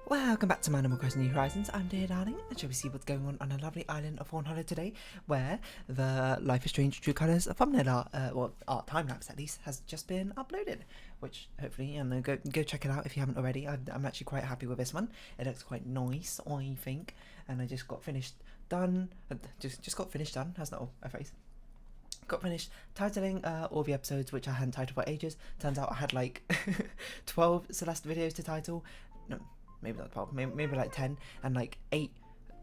Welcome back to my Animal Crossing New Horizons. I'm dear darling, and shall we see what's going on a lovely island of Fawnhollow today, where the Life is Strange True Colours thumbnail art, art time lapse at least, has just been uploaded. Which hopefully, go check it out if you haven't already. I'm actually quite happy with this one. It looks quite nice, I think, and I just got finished done. Just got finished done. That's not a phrase. Got finished titling all the episodes which I hadn't titled for ages. Turns out I had like 12 Celeste videos to title. No, maybe not 12, maybe like 10, and like 8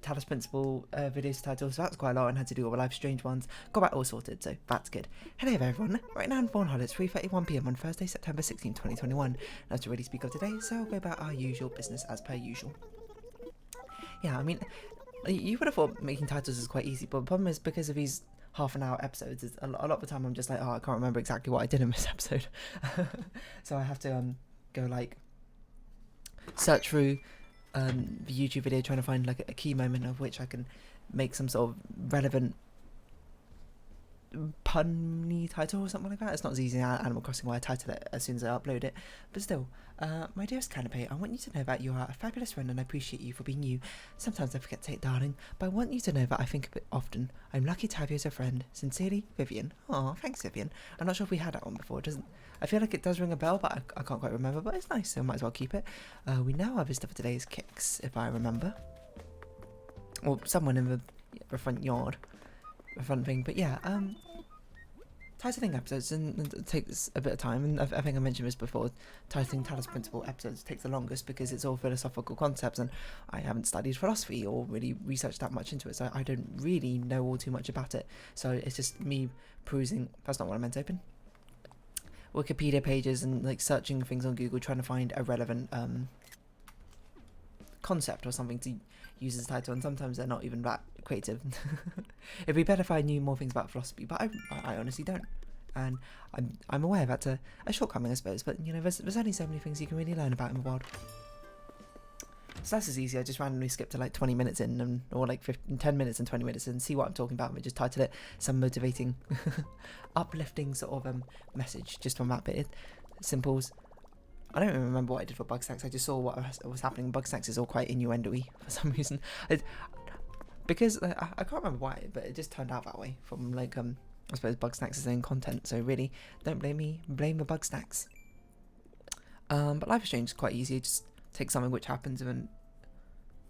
Talos Principle videos to title, so that's quite a lot, and had to do all the Life Strange ones. Got that all sorted, so that's good. Hello there everyone, right now in Fawnhallow, it's 3:31 PM on Thursday, September 16, 2021. Now to really speak of today, so I'll go about our usual business as per usual. Yeah, I mean, you would have thought making titles is quite easy, but the problem is because of these half-an-hour episodes, a lot of the time I'm just like, oh, I can't remember exactly what I did in this episode. So I have to go like search through the YouTube video trying to find like a key moment of which I can make some sort of relevant punny title or something like that. It's not as easy as Animal Crossing where I title it as soon as I upload it, but still, my dearest Canopy, I want you to know that you are a fabulous friend and I appreciate you for being you. Sometimes I forget to say darling, but I want you to know that I think of it often. I'm lucky to have you as a friend. Sincerely, Vivian. Aw, thanks Vivian. I'm not sure if we had that one before. It doesn't, I feel like it does ring a bell, but I can't quite remember, but it's nice, so I might as well keep it. We now have a stuff for today's kicks, if I remember. Or someone in the front yard. The front thing, but yeah, titling episodes and it takes a bit of time, and I think I mentioned this before. Titling Talos Principle episodes takes the longest because it's all philosophical concepts, and I haven't studied philosophy or really researched that much into it, so I don't really know all too much about it. So it's just me perusing. That's not what I meant to open. Wikipedia pages and like searching things on Google, trying to find a relevant concept or something to use as a title, and sometimes they're not even that creative. It'd be better if I knew more things about philosophy, but I honestly don't, and I'm aware that's a shortcoming, I suppose, but you know, there's only so many things you can really learn about in the world. So that's as easy. I just randomly skip to like 20 minutes in, and or like 10 minutes and 20 minutes in, see what I'm talking about, and just title it some motivating uplifting sort of message just from that bit. Simples. I don't even remember what I did for Bugsnax. I just saw what was happening. Bugsnax is all quite innuendo-y for some reason. Because I can't remember why, but it just turned out that way from like I suppose Bugsnax's own content. So really, don't blame me. Blame the Bugsnax. But Life is Strange is quite easy. Just take something which happens and then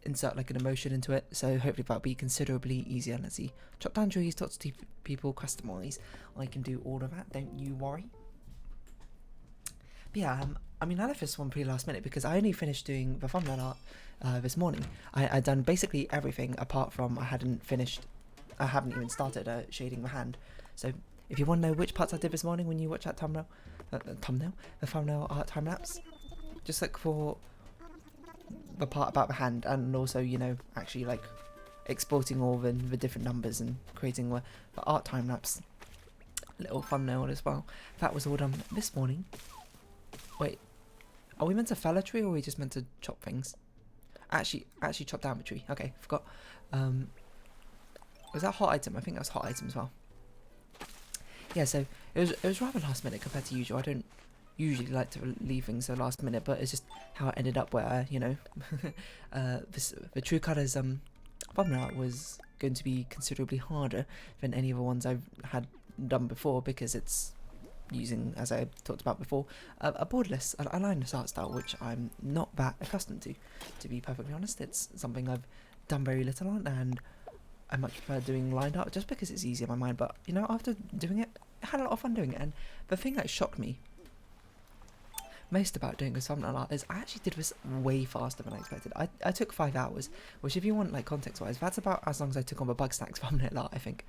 insert like an emotion into it. So hopefully that'll be considerably easier. Let's see. Chop down trees, talk to people, customize. I can do all of that. Don't you worry. But yeah, I mean, I left this one pretty last minute because I only finished doing the thumbnail art this morning. I'd done basically everything apart from I haven't even started shading the hand. So if you want to know which parts I did this morning when you watch that the thumbnail art time lapse, just look for the part about the hand, and also, you know, actually like exporting all the different numbers and creating the art time lapse little thumbnail as well. That was all done this morning. Wait, are we meant to fell a tree or are we just meant to chop things? Actually chop down the tree. Okay, forgot. Was that hot item? I think that was hot item as well. Yeah, so it was rather last minute compared to usual. I don't usually like to leave things so last minute, but it's just how it ended up where, you know, the True Colours thumbnail was going to be considerably harder than any of the ones I've had done before, because it's using, as I talked about before, a borderless, a lineless art style, which I'm not that accustomed to be perfectly honest. It's something I've done very little on, and I much prefer doing lined art just because it's easier in my mind. But you know, after doing it, I had a lot of fun doing it, and the thing that shocked me most about doing this thumbnail art is I actually did this way faster than I expected. I took 5 hours, which if you want like context wise, that's about as long as I took on the Bugsnax thumbnail art, I think.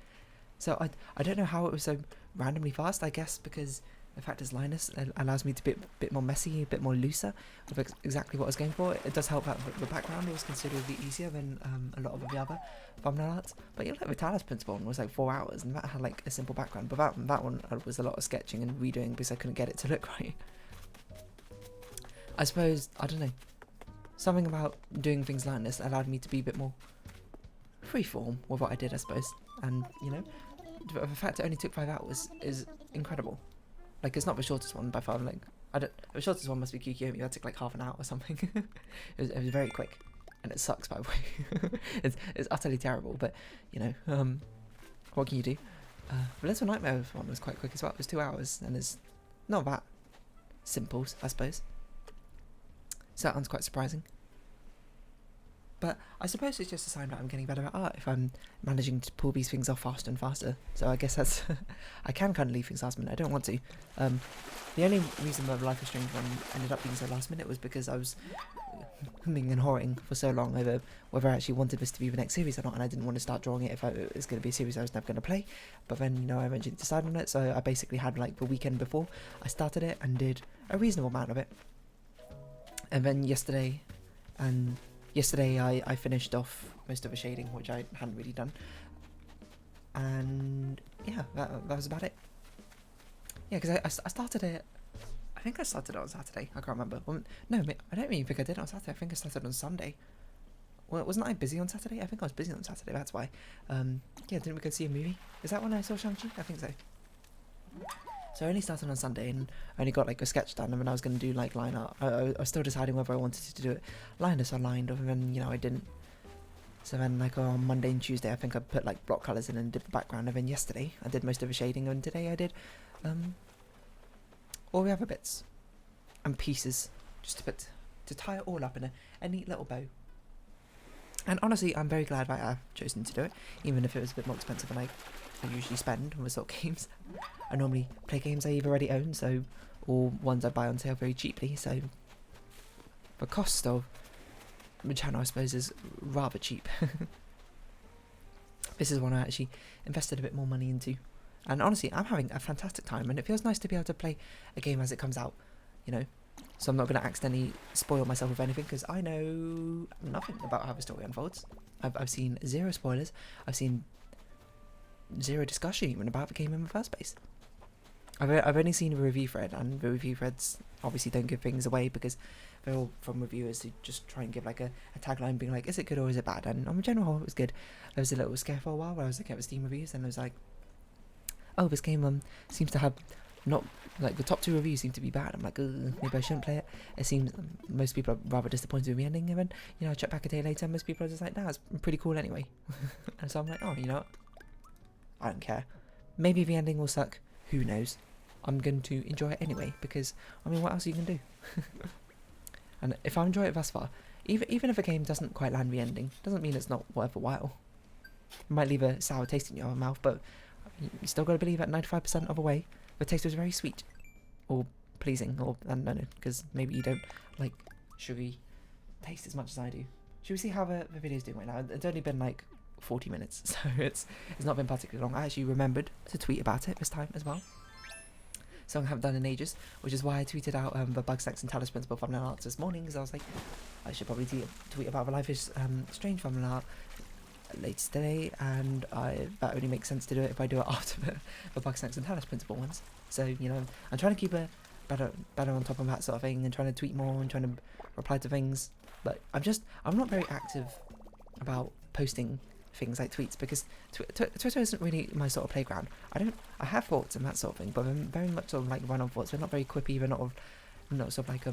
So I don't know how it was so randomly fast. I guess because the fact is lineless allows me to be a bit more messy, a bit more looser with exactly what I was going for. It does help that the background was considerably easier than a lot of the other thumbnail arts. But you know, like the Talos Principle one was like 4 hours, and that had like a simple background. But that one was a lot of sketching and redoing because I couldn't get it to look right. I suppose, I don't know, something about doing things like this allowed me to be a bit more freeform with what I did, I suppose. And, you know, the fact it only took 5 hours is incredible. Like, it's not the shortest one by far, like, The shortest one must be Kyomi. That took like half an hour or something. it was very quick, and it sucks, by the way. it's utterly terrible, but you know, what can you do? But Little Nightmare one was quite quick as well. It was 2 hours, and it's not that simple, I suppose. So that one's quite surprising. But I suppose it's just a sign that I'm getting better at art if I'm managing to pull these things off faster and faster. So I guess that's... I can kind of leave things last minute. I don't want to. The only reason that Life is Strange one ended up being so last minute was because I was humming and hawing for so long over whether I actually wanted this to be the next series or not, and I didn't want to start drawing it if it was going to be a series I was never going to play. But then, you know, I eventually decided on it, so I basically had like the weekend before I started it and did a reasonable amount of it. And then yesterday I finished off most of the shading, which I hadn't really done. And yeah, that was about it. Yeah, because I started it, I think I started it on Saturday, I can't remember. Well, no, I don't even think I did it on Saturday, I think I started on Sunday. Well, wasn't I busy on Saturday? I think I was busy on Saturday, that's why. Yeah, didn't we go see a movie? Is that when I saw Shang-Chi? I think so. So I only started on Sunday and I only got like a sketch done, and then I was going to do like line art. I was still deciding whether I wanted to do it lined or lined, and then, you know, I didn't. So then like on Monday and Tuesday I think I put like block colours in and did the background, and then yesterday I did most of the shading, and today I did all the other bits and pieces, just to tie it all up in a neat little bow. And honestly, I'm very glad that I've chosen to do it, even if it was a bit more expensive than I usually spend on the sort of games. I normally play games I either already own, or ones I buy on sale very cheaply, so the cost of the channel, I suppose, is rather cheap. This is one I actually invested a bit more money into, and honestly, I'm having a fantastic time, and it feels nice to be able to play a game as it comes out, you know. So I'm not going to accidentally spoil myself with anything, because I know nothing about how the story unfolds. I've seen zero spoilers. I've seen zero discussion even about the game in the first place. I've only seen a review thread, and the review threads obviously don't give things away because they're all from reviewers who just try and give like a tagline being like, is it good or is it bad? And on the general, it was good. There was a little scare for a while where I was looking at the Steam reviews and I was like, oh, this game seems to have not, like, the top 2 reviews seem to be bad. I'm like, maybe I shouldn't play it. It seems most people are rather disappointed with the ending, and then, you know, I check back a day later and most people are just like, nah, it's pretty cool anyway. And so I'm like, oh, you know what? I don't care. Maybe the ending will suck. Who knows? I'm going to enjoy it anyway, because, I mean, what else are you going to do? And if I enjoy it thus far, even if a game doesn't quite land the ending, doesn't mean it's not worth a while. It might leave a sour taste in your mouth, but you still got to believe that 95% of the way, the taste was very sweet, or pleasing, or, I don't know, because maybe you don't like sugary taste as much as I do. Should we see how the video's doing right now? It's only been like 40 minutes, so it's not been particularly long. I actually remembered to tweet about it this time as well. Something I haven't done in ages, which is why I tweeted out the Bugsnax and Talos Principle thumbnail art this morning, because I was like, I should probably tweet about the Life is Strange thumbnail art later today, and that only makes sense to do it if I do it after the Bugsnax and Talos Principle ones. So, you know, I'm trying to keep a better on top of that sort of thing, and trying to tweet more and trying to reply to things, but I'm not very active about posting things like tweets, because Twitter isn't really my sort of playground. I have thoughts and that sort of thing, but I'm very much sort of like run-on thoughts. They're not very quippy. They're not sort of like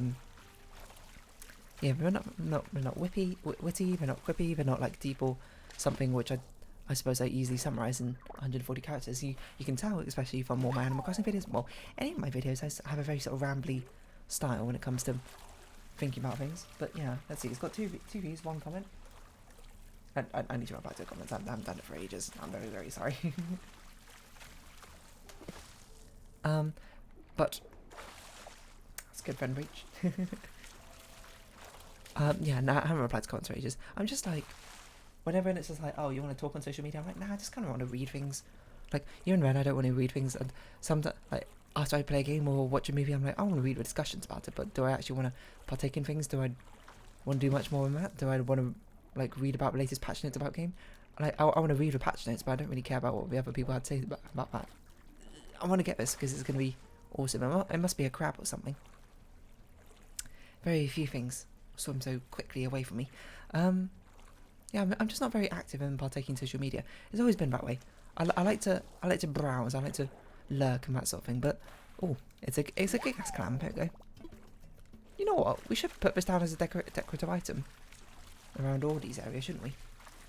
yeah, they're not witty. They're not quippy. They're not like deep or something, which I suppose I easily summarize in 140 characters. You can tell, especially from all my Animal Crossing videos. Well, any of my videos, I have a very sort of rambly style when it comes to thinking about things. But yeah, let's see. It's got two views, 1 comment. I need to reply to the comments. I haven't done it for ages. I'm very, very sorry. But that's good friend reach. Yeah, no, I haven't replied to comments for ages. I'm just like, whenever it's just like, oh, you want to talk on social media? I'm like, nah, I just kind of want to read things. Like, you and Ren, I don't want to read things. And sometimes, like, after I play a game or watch a movie, I'm like, I want to read the discussions about it. But do I actually want to partake in things? Do I want to do much more than that? Do I want to like read about the latest patch notes about game? Like, I want to read the patch notes, but I don't really care about what the other people had to say about that. I want to get this because it's going to be awesome. It must be a crab or something. Very few things swim so quickly away from me. Yeah, I'm just not very active in partaking in social media. It's always been that way. I like to browse. I like to lurk and that sort of thing. But oh, it's a gas clam. There we go. You know what? We should put this down as a decorative item around all these areas, shouldn't we?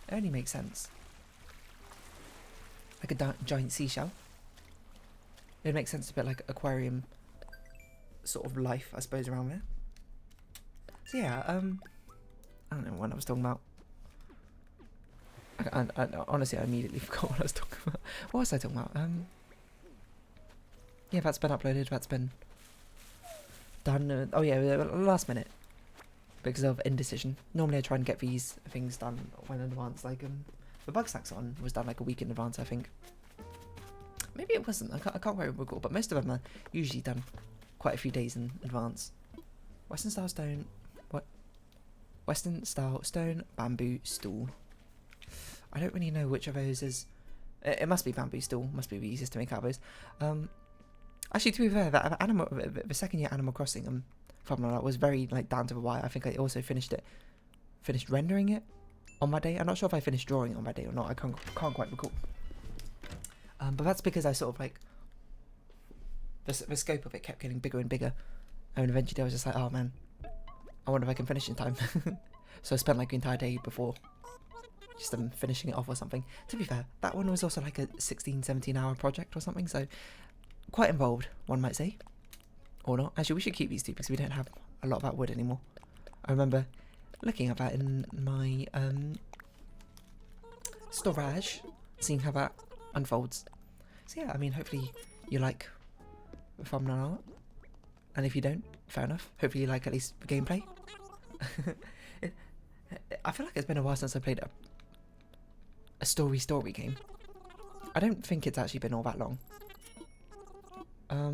It only makes sense. Like a giant seashell. It makes sense to put like aquarium sort of life, I suppose, around there. So yeah, I don't know what I was talking about. Honestly, I immediately forgot what I was talking about. What was I talking about? Yeah, that's been uploaded. That's been done. Oh yeah, last minute because of indecision. Normally, I try and get these things done well in advance. Like the bug snacks one was done like a week in advance, I think. Maybe it wasn't. I can't quite recall. But most of them are usually done quite a few days in advance. Western style stone. What? Western style stone bamboo stool. I don't really know which of those is. It must be bamboo stool. Must be the easiest to make out of those. Actually, to be fair, the second year Animal Crossing Fawnhallow was very like down to the wire. I think I also finished rendering it on my day. I'm not sure if I finished drawing it on my day or not. I can't quite recall. But that's because I sort of like the scope of it kept getting bigger and bigger, and eventually I was just like, oh man, I wonder if I can finish in time. So I spent like the entire day before just finishing it off or something. To be fair, that one was also like a 16-17 hour project or something, so quite involved, one might say. Or not. Actually, we should keep these two because we don't have a lot of that wood anymore. I remember looking at that in my storage, seeing how that unfolds. So yeah, I mean, hopefully you like the thumbnail, and if you don't, fair enough. Hopefully you like at least the gameplay. I feel like it's been a while since I played a story game. I don't think it's actually been all that long.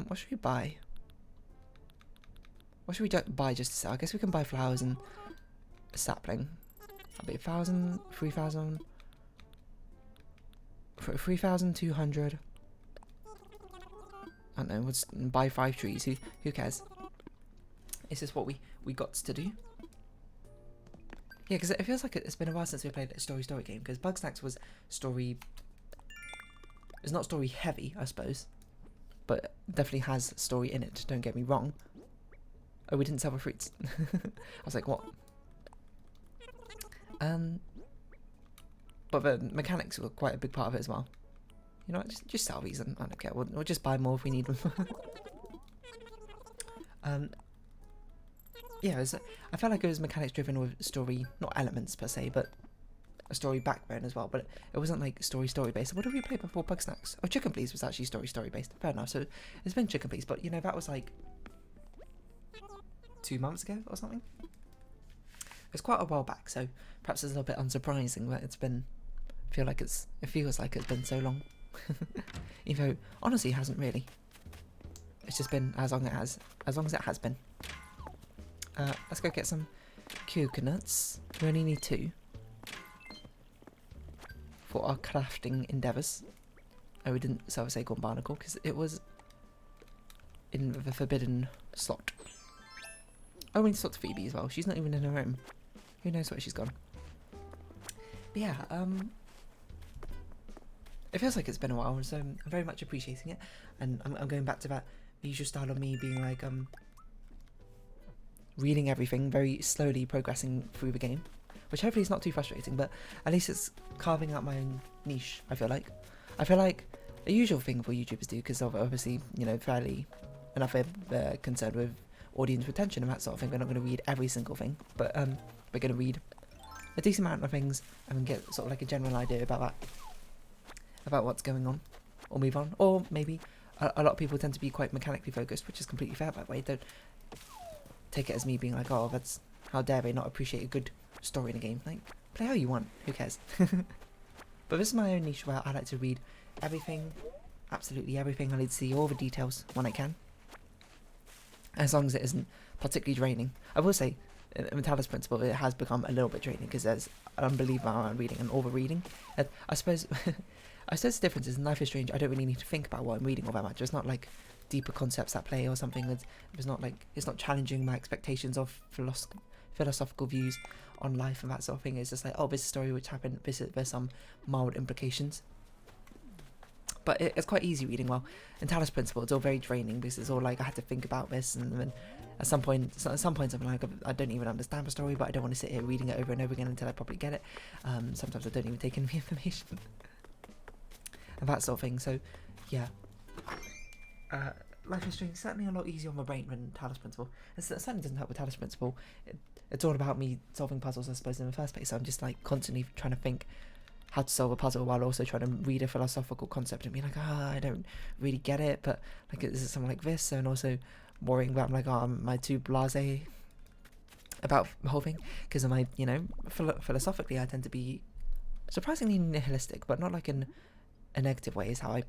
What should we buy? What should we buy just to sell? I guess we can buy flowers and a sapling. That'll be 1,000, 3,000, 3,200. I don't know, let's buy 5 trees. Who cares? It's just what we got to do. Yeah, because it feels like it's been a while since we played a story game. Because Bugsnax was story. It's not story heavy, I suppose, but definitely has story in it. Don't get me wrong. Oh, we didn't sell the fruits. I was like, what? But the mechanics were quite a big part of it as well. You know, just sell these and I don't care. We'll just buy more if we need them. Yeah, I felt like it was mechanics driven with story, not elements per se, but a story backbone as well. But it wasn't like story based. What did we play before Bugsnax? Oh, Chicken Please was actually story based. Fair enough. So it's been Chicken Please, but you know that was like 2 months ago or something. It's quite a while back, so perhaps it's a little bit unsurprising that it's been. It feels like it's been so long. Even though honestly it hasn't really. It's just been as long as it has been. Let's go get some coconuts. We only need 2 for our crafting endeavours. Oh, we didn't sell a acorn barnacle because it was in the forbidden slot. Oh, we need to talk to Phoebe as well. She's not even in her room. Who knows where she's gone? But yeah, it feels like it's been a while, so I'm very much appreciating it. And I'm going back to that usual style of me being like, reading everything, very slowly progressing through the game, which hopefully is not too frustrating, but at least it's carving out my own niche, I feel like a usual thing for YouTubers do, because obviously, you know, fairly enough they're concerned with audience retention and that sort of thing. We're not going to read every single thing, but we're going to read a decent amount of things and get sort of like a general idea about what's going on, or move on. Or maybe a lot of people tend to be quite mechanically focused, which is completely fair, by the way. Don't take it as me being like, oh, that's, how dare they not appreciate a good story in a game. Like, play how you want, who cares? But this is my own niche where I like to read everything, absolutely everything. I like to see all the details when I can, as long as it isn't particularly draining. I will say, in Talos Principle, it has become a little bit draining because there's an unbelievable amount of reading and over-reading. I suppose the difference is in Life is Strange, I don't really need to think about what I'm reading all that much. It's not like deeper concepts at play or something. It's not challenging my expectations of philosophical views on life and that sort of thing. It's just like, oh, this is a story which happened, there's some mild implications. But it's quite easy reading. Well, in Talos Principle, it's all very draining because it's all like I had to think about this, and then at some points I'm like, I don't even understand the story, but I don't want to sit here reading it over and over again until I probably get it. Sometimes I don't even take in the information and that sort of thing. So, yeah. Life is Strange certainly a lot easier on my brain than Talos Principle. It certainly doesn't help with Talos Principle. It's all about me solving puzzles, I suppose, in the first place. So I'm just like constantly trying to think how to solve a puzzle while also trying to read a philosophical concept and be like, I don't really get it, but like, is it something like this? And also worrying about, I'm like, am I too blasé about the whole thing? Because am I, philosophically, I tend to be surprisingly nihilistic, but not like in a negative way is how I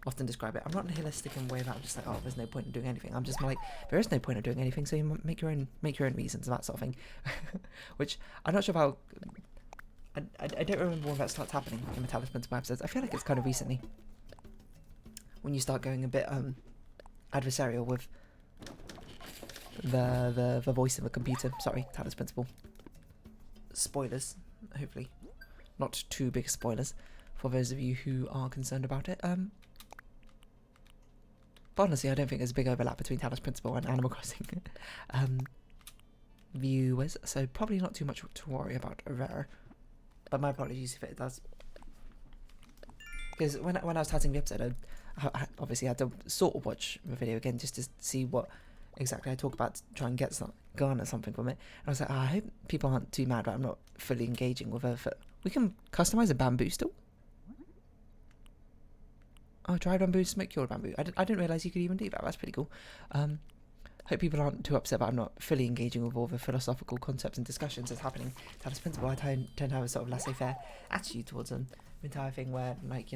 often describe it. I'm not nihilistic in a way that I'm just like, there's no point in doing anything. I'm just like, there is no point in doing anything, so you make your own reasons and that sort of thing. Which I'm not sure about. I don't remember when that starts happening in the Talos Principle episodes. I feel like it's kind of recently when you start going a bit adversarial with the voice of a computer. Sorry, Talos Principle. Spoilers, hopefully not too big spoilers for those of you who are concerned about it. But honestly, I don't think there's a big overlap between Talos Principle and Animal Crossing viewers, so probably not too much to worry about there. But my apologies if it does. Because when I was starting the episode, I obviously had to sort of watch the video again just to see what exactly I talk about, to try and garner something from it. And I was like, I hope people aren't too mad that I'm not fully engaging with her. We can customize a bamboo still? Oh, dried bamboo, smoke cured bamboo. I didn't realise you could even do that. That's pretty cool. Hope people aren't too upset that I'm not fully engaging with all the philosophical concepts and discussions that's happening. Talos Principle, I tend to have a sort of laissez-faire attitude towards them. The entire thing where, like,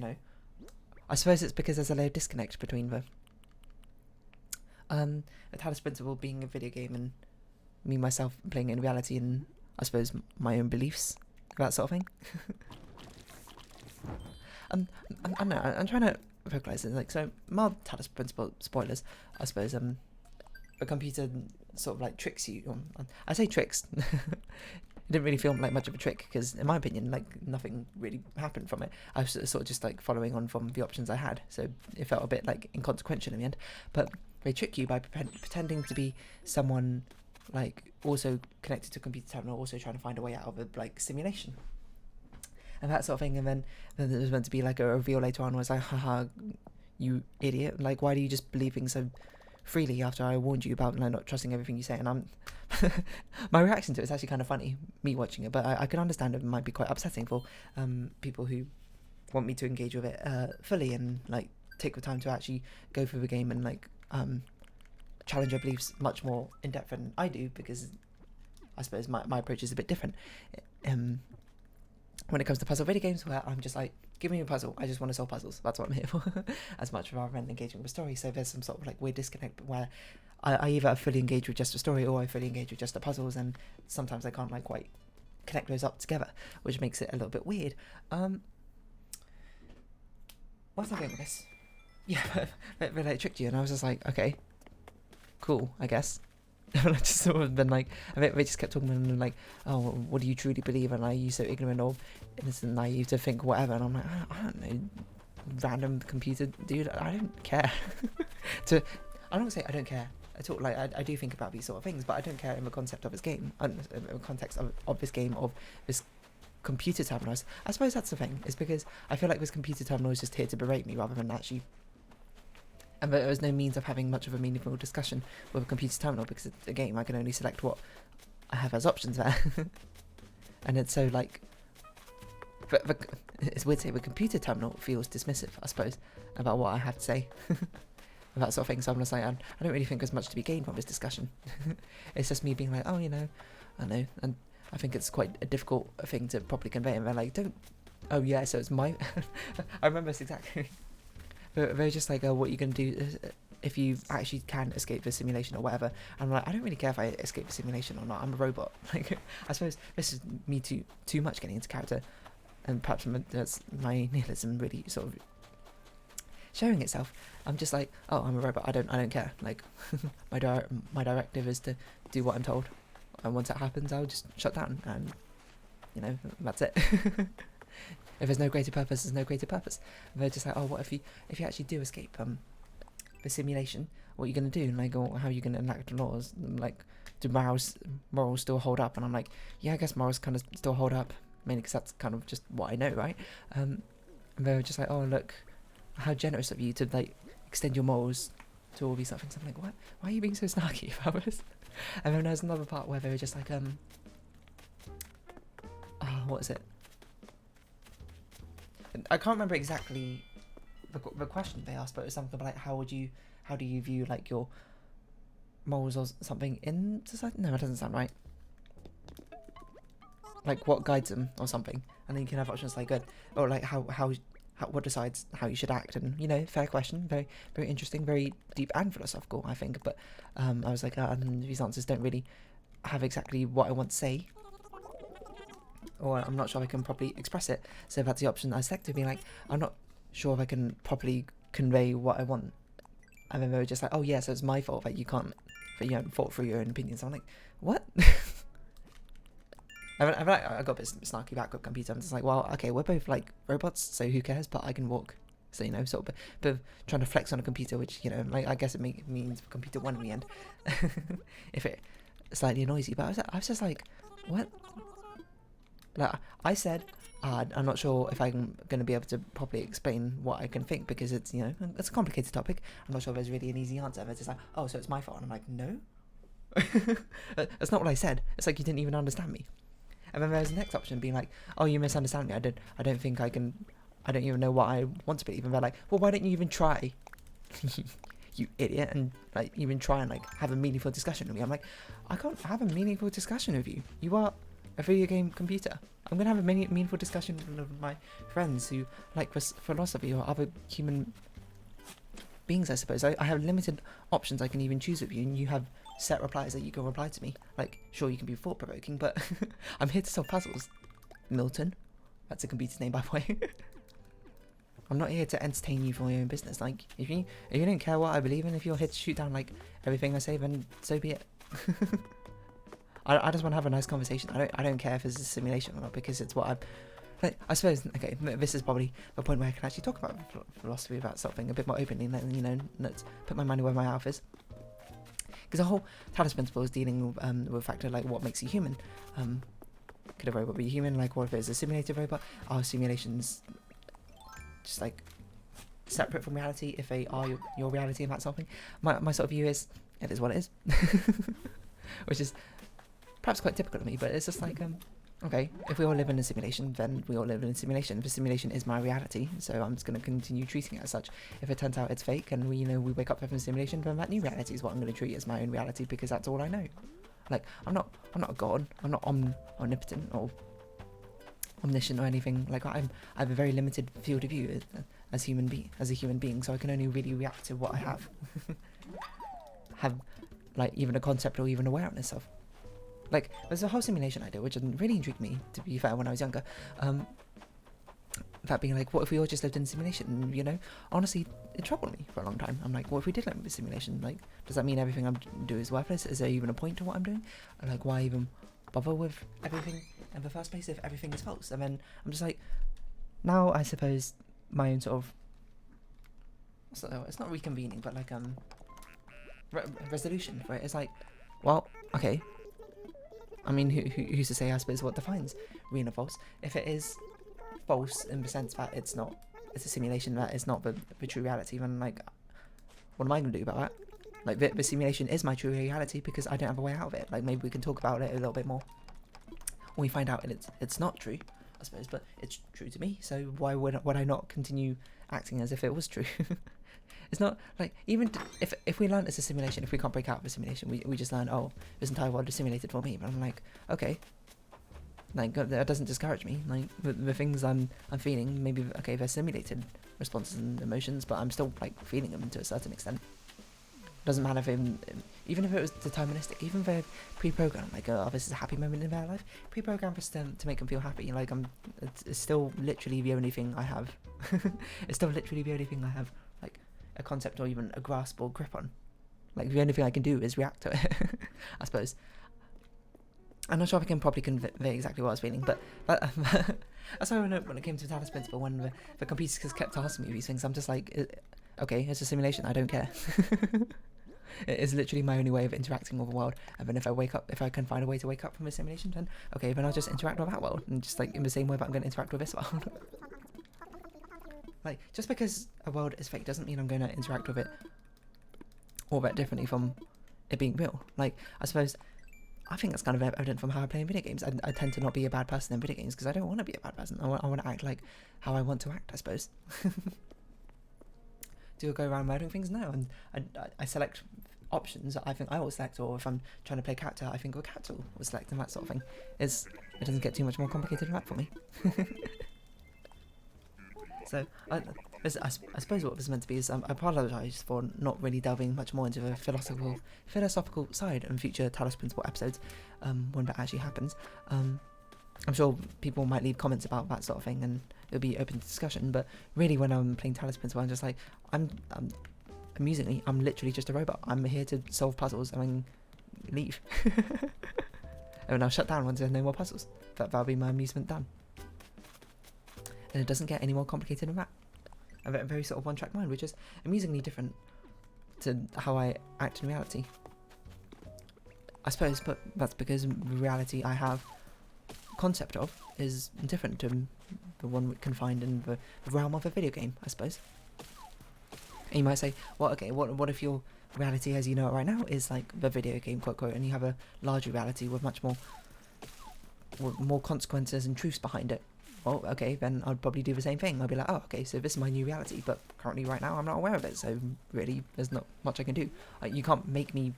I suppose it's because there's a layer of disconnect between the Talos Principle being a video game and me, myself, playing it in reality and, I suppose, my own beliefs, that sort of thing. I'm trying to vocalise it. Like, so, mild Talos Principle spoilers, I suppose, a computer sort of like tricks you. I say tricks. It didn't really feel like much of a trick because, in my opinion, like nothing really happened from it. I was sort of just like following on from the options I had, so it felt a bit like inconsequential in the end. But they trick you by pretending to be someone like also connected to a computer terminal, also trying to find a way out of a like simulation and that sort of thing. And then there was meant to be like a reveal later on where it's like, haha, you idiot! Like, why do you just believe things so freely after I warned you about not trusting everything you say? And I'm my reaction to it is actually kind of funny, me watching it, but I can understand it might be quite upsetting for people who want me to engage with it fully and like take the time to actually go through the game and like challenge their beliefs much more in depth than I do, because I suppose my approach is a bit different when it comes to puzzle video games, where I'm just like, give me a puzzle, I just want to solve puzzles, that's what I'm here for, as much rather than engaging with the story. So there's some sort of like weird disconnect where I either fully engage with just the story or I fully engage with just the puzzles, and sometimes I can't like quite connect those up together, which makes it a little bit weird. What's I going with this? Yeah, but like tricked you, and I was just like, okay, cool, I guess. And I just sort of been like, they just kept talking and like, oh, what do you truly believe? And are you so ignorant or innocent and naive to think whatever? And I'm like, I don't know, random computer dude, I don't care. I don't say I don't care at all. Like, I do think about these sort of things, but I don't care in the concept of this game, in the context of this game, of this computer terminal. I suppose that's the thing, is because I feel like this computer terminal is just here to berate me rather than actually. And there was no means of having much of a meaningful discussion with a computer terminal, because it's a game, I can only select what I have as options there. And it's so like, it's weird to say, the computer terminal feels dismissive, I suppose, about what I have to say. That sort of thing. So I'm just like, I don't really think there's much to be gained from this discussion. It's just me being like, oh, I know. And I think it's quite a difficult thing to properly convey. And they're like, oh yeah, so it's my, I remember this exactly. They're just like, what are you going to do if you actually can escape the simulation or whatever? And I'm like, I don't really care if I escape the simulation or not. I'm a robot. Like, I suppose this is me too much getting into character, and perhaps that's my nihilism really sort of showing itself. I'm just like, oh, I'm a robot. I don't care. Like, my directive is to do what I'm told, and once that happens, I'll just shut down, and that's it. If there's no greater purpose, there's no greater purpose. And they're just like, oh, what if you actually do escape the simulation? What are you gonna do? Like, or how are you gonna enact the laws? Like, do morals still hold up? And I'm like, yeah, I guess morals kind of still hold up, mainly because that's kind of just what I know, right? And they were just like, oh, look, how generous of you to like extend your morals to all these other things. I'm like, what? Why are you being so snarky about this? And then there's another part where they were just like, what is it? I can't remember exactly the question they asked, but it was something like, how do you view like your morals or something in society? No, it doesn't sound right. Like, what guides them or something, and then you can have options like good, or like how what decides how you should act, and you know, fair question, very very interesting, very deep and philosophical, I think. But I was like, these answers don't really have exactly what I want to say, or I'm not sure I can properly express it. So that's the option I selected, being like, I'm not sure if I can properly convey what I want. And then they were just like, oh yeah, so it's my fault that you haven't thought through your own opinions. I'm like, what? I got a bit snarky back with computer. I'm just like, well, okay, we're both like robots, so who cares? But I can walk, so you know, sort of, but trying to flex on a computer, which, you know, like, I guess it means the computer won in the end, if it slightly annoys you. But I was just like, what? Like, I said, I'm not sure if I'm going to be able to properly explain what I can think, because it's, you know, it's a complicated topic. I'm not sure there's really an easy answer. They're just like, oh, so it's my fault. And I'm like, no. That's not what I said. It's like you didn't even understand me. And then there's the next option being like, oh, you misunderstand me. I don't think I can. I don't even know what I want to believe. And they're like, well, why don't you even try? You idiot, and like even try and like have a meaningful discussion with me. I'm like, I can't have a meaningful discussion with you. You are a video game computer. I'm gonna have a meaningful discussion with my friends who like philosophy or other human beings, I suppose. I have limited options I can even choose with you, and you have set replies that you can reply to me. Like, sure, you can be thought-provoking, but I'm here to solve puzzles. Milton. That's a computer's name, by the way. I'm not here to entertain you for your own business. Like, if you don't care what I believe in, if you're here to shoot down like everything I say, then so be it. I just want to have a nice conversation. I don't care if it's a simulation or not, because it's what like, I suppose, okay, this is probably the point where I can actually talk about philosophy, about something a bit more openly, and, you know, let's put my money where my mouth is. Because the whole Talos Principle is dealing with a factor like what makes you human. Could a robot be human? Like, what if it's a simulated robot? Are simulations just like separate from reality if they are your reality and that sort of thing? My sort of view is, it is what it is. Which is perhaps quite typical of me, but it's just like, okay, if we all live in a simulation, then we all live in a simulation. The simulation is my reality, so I'm just going to continue treating it as such. If it turns out it's fake and we wake up from a simulation, then that new reality is what I'm going to treat as my own reality, because that's all I know. Like, I'm not a god. I'm not omnipotent or omniscient or anything. Like, I have a very limited field of view as a human being, so I can only really react to what I have like even a concept or even awareness of. Like, there's a whole simulation idea which really intrigued me, to be fair, when I was younger. That being like, what if we all just lived in a simulation? You know, honestly, it troubled me for a long time. I'm like, what if we did live in a simulation? Like, does that mean everything I do is worthless? Is there even a point to what I'm doing? And like, why even bother with everything in the first place if everything is false? And then I'm just like, now I suppose my own sort of, it's not reconvening, but like resolution for it is like, well, okay. I mean, who's to say, I suppose, what defines real and false? If it is false in the sense that it's a simulation, that is not the true reality, then like, what am I going to do about that? Like, the simulation is my true reality because I don't have a way out of it. Like, maybe we can talk about it a little bit more when we find out it's not true, I suppose, but it's true to me, so why would I not continue acting as if it was true? It's not like, even if we learn it's a simulation, if we can't break out of a simulation, we just learn, oh, this entire world is simulated for me. But I'm like, okay, like, that doesn't discourage me. Like, the things I'm feeling, maybe, okay, they're simulated responses and emotions, but I'm still like feeling them to a certain extent. Doesn't matter if even if it was deterministic, even if they're pre-programmed, like, oh, this is a happy moment in their life, pre-programmed for them to make them feel happy. Like, it's still literally the only thing I have. It's still literally the only thing I have, like, a concept or even a grasp or grip on. Like, the only thing I can do is react to it. I suppose. I'm not sure if I can probably convey exactly what I was feeling, but That's why when it came to Talos Principle, when the computers kept asking me these things, I'm just like, okay, it's a simulation, I don't care. It is literally my only way of interacting with the world, and then if I can find a way to wake up from a simulation, then okay, then I'll just interact with that world, and just like in the same way that I'm going to interact with this world. Like, just because a world is fake doesn't mean I'm going to interact with it all that differently from it being real. Like, I suppose, I think that's kind of evident from how I play in video games. I tend to not be a bad person in video games because I don't want to be a bad person. I want to act like how I want to act, I suppose. Do I go around murdering things? No, and I select options that I think I will select, or if I'm trying to play character, I think a character will select, and that sort of thing. It doesn't get too much more complicated than that for me. So, I suppose what this is meant to be is, I apologise for not really delving much more into the philosophical side in future Talos Principle episodes, when that actually happens. I'm sure people might leave comments about that sort of thing, and it'll be open to discussion, but really when I'm playing Talos Principle, I'm just like, amusingly, I'm literally just a robot. I'm here to solve puzzles and then leave. And then I'll shut down once there's no more puzzles. That'll be my amusement done. And it doesn't get any more complicated than that. I have a very sort of one-track mind, which is amusingly different to how I act in reality. I suppose, but that's because the reality I have concept of is different to the one we can find in the realm of a video game, I suppose. And you might say, well, okay, what if your reality as you know it right now is like the video game, quote, quote, and you have a larger reality with much more consequences and truths behind it? Well, okay, then I'd probably do the same thing. I'd be like, oh, okay, so this is my new reality, but currently right now I'm not aware of it, so really there's not much I can do. You can't make me...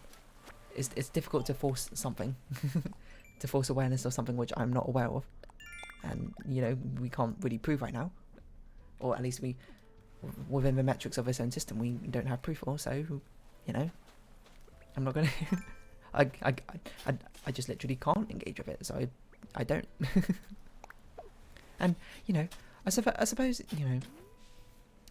It's difficult to force something, to force awareness of something which I'm not aware of. And, you know, we can't really prove right now. Or at least within the metrics of its own system, we don't have proof for, so, you know, I'm not going to... I just literally can't engage with it, so I don't. And, you know, I suppose, you know,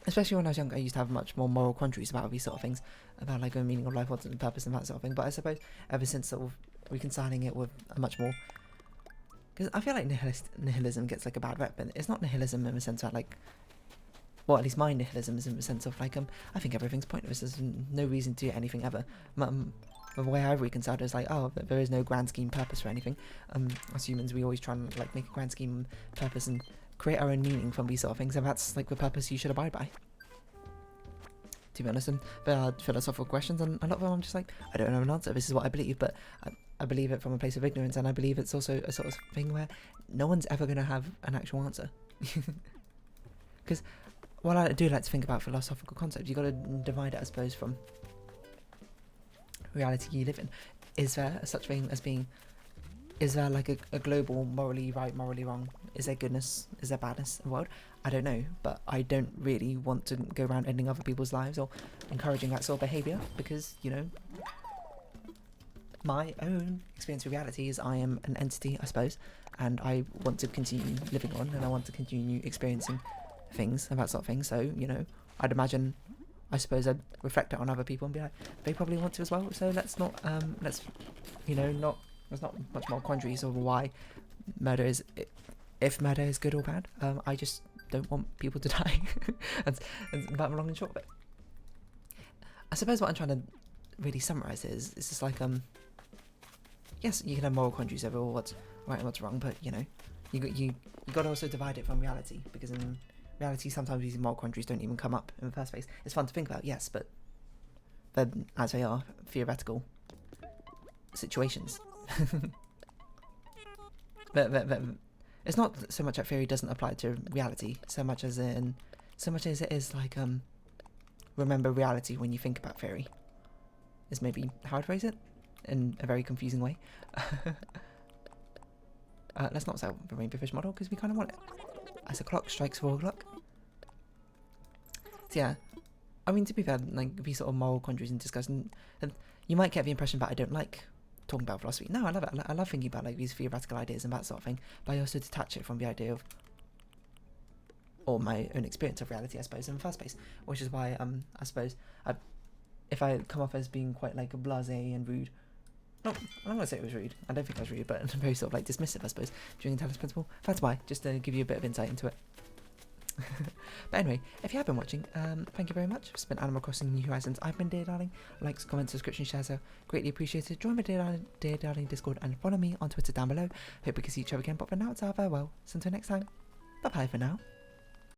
especially when I was younger, I used to have much more moral quandaries about these sort of things, about like the meaning of life, what's the purpose and that sort of thing, but I suppose ever since sort of reconciling it with a much more, because I feel like nihilism gets like a bad rep, but it's not nihilism in the sense that like, well, at least my nihilism is in the sense of like, I think everything's pointless, there's no reason to do anything ever. The way I've reconciled it is like, oh, there is no grand scheme purpose for anything. As humans, we always try and like make a grand scheme purpose and create our own meaning from these sort of things, and that's like the purpose you should abide by. To be honest, and there are philosophical questions, and a lot of them I'm just like, I don't know an answer. This is what I believe, but I believe it from a place of ignorance, and I believe it's also a sort of thing where no one's ever going to have an actual answer. Because what I do like to think about philosophical concepts, you got to divide it, I suppose, from reality you live in. Is there a such thing as being, is there like a global morally right, morally wrong? Is there goodness, is there badness in the world? I don't know, but I don't really want to go around ending other people's lives or encouraging that sort of behaviour, because, you know, my own experience of reality is I am an entity, I suppose, and I want to continue living on, and I want to continue experiencing things and that sort of thing. So, you know, I'd imagine, I suppose I'd reflect it on other people and be like, they probably want to as well, so let's not, you know, there's not much more quandaries over why murder is, if murder is good or bad. I just don't want people to die. and that long and short of it. I suppose what I'm trying to really summarise is, it's just like, yes, you can have moral quandaries over what's right and what's wrong, but, you know, you got to also divide it from reality, because in reality sometimes these moral quandaries don't even come up in the first place. It's fun to think about, yes, but they're, as they are, theoretical situations. but it's not so much that theory doesn't apply to reality, so much as it is like, remember reality when you think about theory, is maybe how I'd phrase it, in a very confusing way. Let's not sell the rainbow fish model, because we kind of want it. As the clock strikes 4 o'clock. So yeah, I mean, to be fair, like, these sort of moral quandaries and discussion, and you might get the impression that I don't like talking about philosophy. No, I love it. I love thinking about like these theoretical ideas and that sort of thing, but I also detach it from the idea of, or my own experience of reality, I suppose, in the first place, which is why I suppose if I come off as being quite like blasé and rude, No, I'm not going to say it was rude. I don't think I was rude, but very sort of like dismissive, I suppose, during the Talos Principle. That's why, just to give you a bit of insight into it. But anyway, if you have been watching, thank you very much. It's been Animal Crossing New Horizons. I've been Dear Darling. Likes, comments, subscription, shares are greatly appreciated. Join my Dear Darling Discord and follow me on Twitter down below. Hope we can see each other again, but for now it's our farewell. So until next time, bye bye for now.